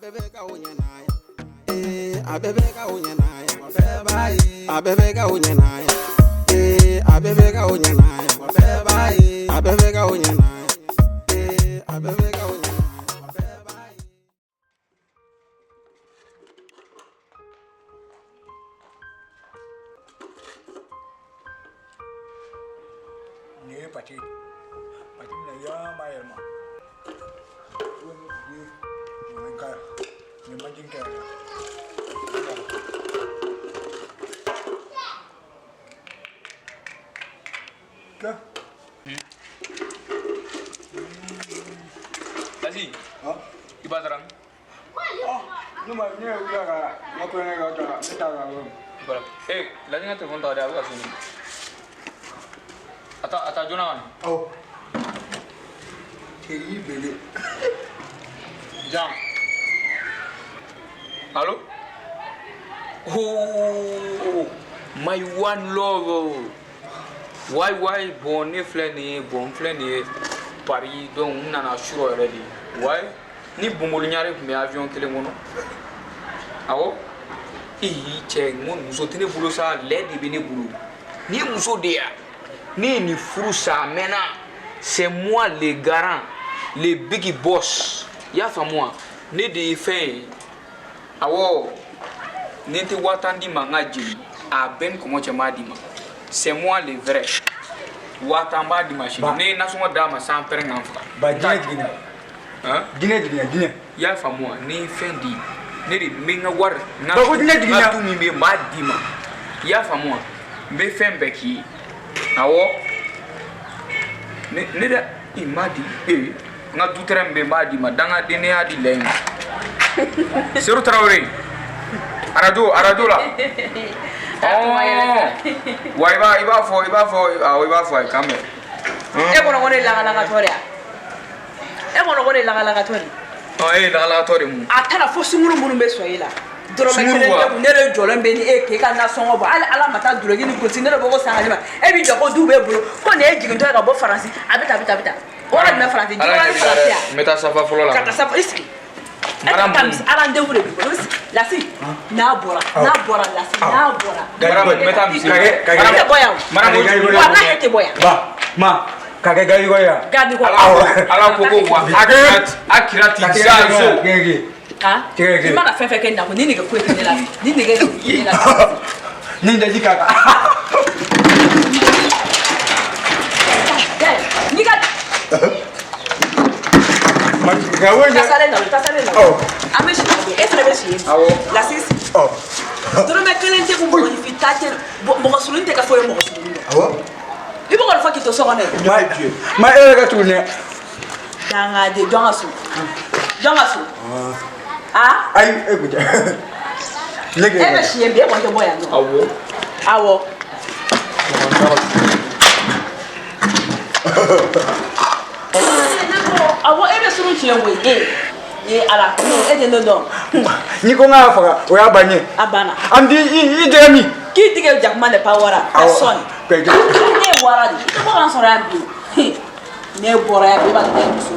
Abebeka unyanaya. Abebeka unyanaya. Abebeka unyanaya. Abebeka unyanaya. Abebeka unyanaya. Abebeka unyanaya. Ne pati na ya bayar ma wani ne ka ne majin ka ka Asi, iba terang. Numa ne udah ka ngapain ne ka kita ka Iba. Lagi nggak telepon tahu ada aku sini. Ata Jonawan. oh kiri beli Jam. Halo? Oh, my one love. Why bon ne flani bon flani Paris donc nana sure already. Why? Ni bomolu nyare me avion kele ngono. Awo? Che ngon muso tene bulo sa lady bi ne bulo. Ni muso dia. Ni furu sa mena. C'est moi le garant, le big boss. Ya fa moi. Ne de fin. Awo. Nente watandi mangaji. A ben comment tu m'as dit ma. C'est moi le vrai. Watamba di machine. Ne nasuma dama sans père n'enfant. ba dina Hein? dina Ya fa moi ne fin di. Ne de menga war na. Ba ko dina Na tu mi be ma di ma. Ya fa moi. Be fin beki. Awo. Ne da imadi nga dutere mbe madi ma danga dene adi leng Seru Traoré arajo la wa iba fo kame e kono ngone langa tori e kono ngone langa tori la tori mu atara fo sumuru munu be soyila doro me Sumuru kele wa? de nere jolo mbe ni e ke ka na songo bo ala mata duro gini ko tinere bo ko sanga lima e bi joko du be bulu ko ne e jigin to ka bo faransi abita ora na faransi jora ni faransi ya meta safa folo la kata safa iski Madame ala nde wure bi la si na bora la si na bora Madame meta kage boya wa na hete boya ba ma kage gari go ya gadi ko ala koko wa akirati zazo ah mana fefe ke ndako nini ke kwete la nini ke la ninja jikaka ni ka gawe tasale na oh ameshi efre beshi awo la sisi oh doro me kelente ko mo ni fitate mo sulunte ka foye mo sulunte awo ibo ko fa kito so ne ma ga tourner danga de dongasu ah ai écoute lege ebe shi ebe ko to boya no awo awo ebe suru chi enwe ala no ede no ni ko nga fa o ya banye abana andi i demi ki tige jakman de power person peje ne wara di ko an so rambi ne bora ya be ba de muso